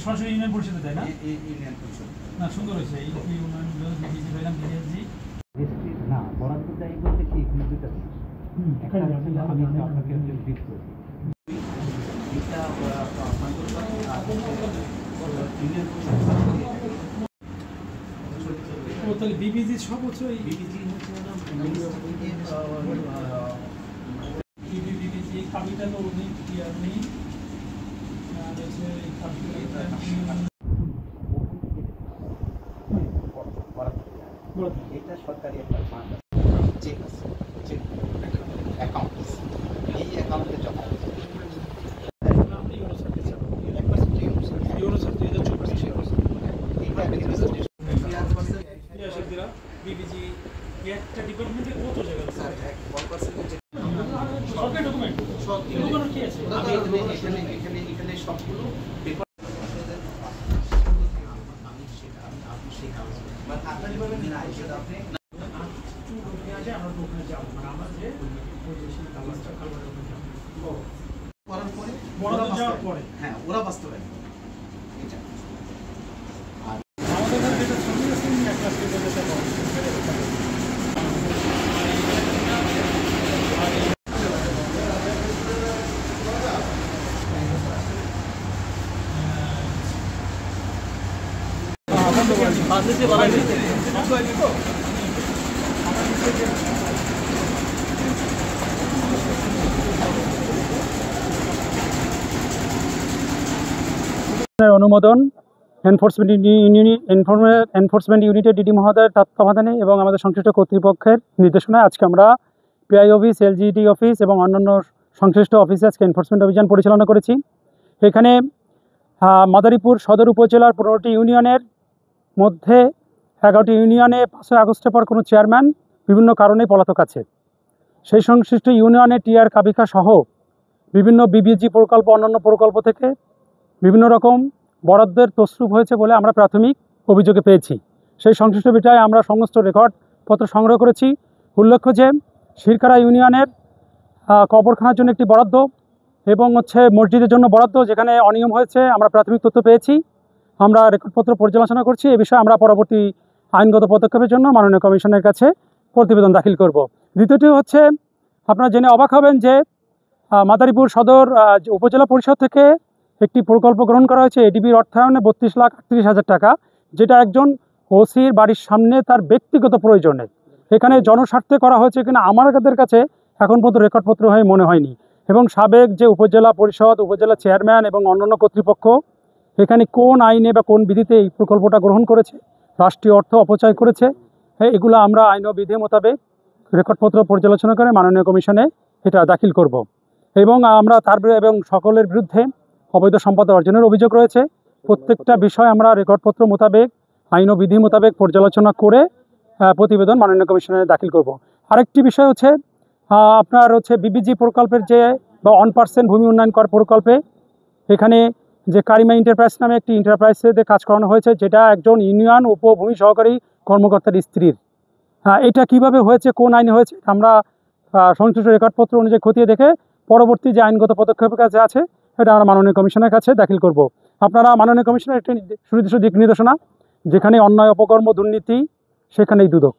সরাসরি ইউনিয়ন পরিষদে দেয় না? না, সুন্দর হয়েছে। এই ইউনিয়ন না বরাদ্দ দেয় বলতে কি এখানে দুটো আমি আপনাকে ব্রিফ করি। তাহলে বিবিজি সব হচ্ছে ওই বিবিজি বিবিজি কাবিটা তো নেই, ক্লিয়ার নেই। এটা সরকারি একটা ফান্ড চেক আছে, চেক অ্যাকাউন্ট, এই অ্যাকাউন্টে জমা একটা ডিপার্টমেন্টে কত জায়গা আছে? 1% এখানে সবগুলো হ্যাঁ ওরা বাস্তবায়ন অনুমোদন এনফোর্সমেন্ট ইউনিটের ডিডি মহোদয়ের তত্ত্বাবধানে এবং আমাদের সংশ্লিষ্ট কর্তৃপক্ষের নির্দেশনায় আজকে আমরা পিআই অফিস, এলজিইডি অফিস এবং অন্যান্য সংশ্লিষ্ট অফিসে আজকে এনফোর্সমেন্ট অভিযান পরিচালনা করেছি। এখানে মাদারীপুর সদর উপজেলার 15টি ইউনিয়নের মধ্যে 11টি ইউনিয়নে 5 আগস্টের পর কোনো চেয়ারম্যান বিভিন্ন কারণে পলাতক আছে। সেই সংশ্লিষ্ট ইউনিয়নে টিআর কাবিকা সহ বিভিন্ন বিবিজি প্রকল্প, অন্যান্য প্রকল্প থেকে বিভিন্ন রকম বরাদ্দের তছরূপ হয়েছে বলে আমরা প্রাথমিক অভিযোগে পেয়েছি। সেই সংশ্লিষ্ট বিষয়ে আমরা সমস্ত রেকর্ডপত্র সংগ্রহ করেছি। উল্লেখ্য যে শিরকারা ইউনিয়নের কবরখানার জন্য একটি বরাদ্দ এবং মসজিদের জন্য বরাদ্দ যেখানে অনিয়ম হয়েছে আমরা প্রাথমিক তথ্য পেয়েছি। আমরা রেকর্ডপত্র পর্যালোচনা করছি। এ বিষয়ে আমরা পরবর্তী আইনগত পদক্ষেপের জন্য মাননীয় কমিশনের কাছে প্রতিবেদন দাখিল করব। দ্বিতীয়টি হচ্ছে, আপনারা জেনে অবাক হবেন যে মাদারীপুর সদর উপজেলা পরিষদ থেকে একটি প্রকল্প গ্রহণ করা হয়েছে এডিবির অর্থায়নে 32,38,000 টাকা, যেটা একজন ওসির বাড়ির সামনে তার ব্যক্তিগত প্রয়োজনে। এখানে জনস্বার্থে করা হয়েছে কিনা আমাদের কাছে এখন পর্যন্ত রেকর্ডপত্র হয়ে মনে হয়নি। এবং সাবেক যে উপজেলা পরিষদ, উপজেলা চেয়ারম্যান এবং অন্যান্য কর্তৃপক্ষ এখানে কোন আইনে বা কোন বিধিতে এই প্রকল্পটা গ্রহণ করেছে, রাষ্ট্রীয় অর্থ অপচয় করেছে, এগুলো আমরা আইন ও বিধি মোতাবেক রেকর্ডপত্র পর্যালোচনা করে মাননীয় কমিশনে এটা দাখিল করব। এবং আমরা এবং সকলের বিরুদ্ধে অবৈধ সম্পদ অর্জনের অভিযোগ রয়েছে। প্রত্যেকটা বিষয় আমরা রেকর্ডপত্র মোতাবেক আইন ও বিধি মোতাবেক পর্যালোচনা করে প্রতিবেদন মাননীয় কমিশনে দাখিল করব। আরেকটি বিষয় হচ্ছে, আপনার বিবিজি প্রকল্পের যে বা 1% ভূমি উন্নয়ন কর প্রকল্পে এখানে যে কারিমা এন্টারপ্রাইজ নামে একটি এন্টারপ্রাইজে কাজ করানো হয়েছে, যেটা একজন ইউনিয়ন উপভূমি সহকারী কর্মকর্তার স্ত্রীর। এটা কিভাবে হয়েছে, কোন আইনে হয়েছে, আমরা সংশ্লিষ্ট রেকর্ডপত্র অনুযায়ী খতিয়ে দেখে পরবর্তী যে আইনগত পদক্ষেপের কাছে আছে এটা আমরা মাননীয় কমিশনের কাছে দাখিল করব। আপনারা মাননীয় কমিশনের একটি সুনির্দিষ্ট দিক নির্দেশনা, যেখানে অন্যায়, অপকর্ম, দুর্নীতি সেখানেই দুদক।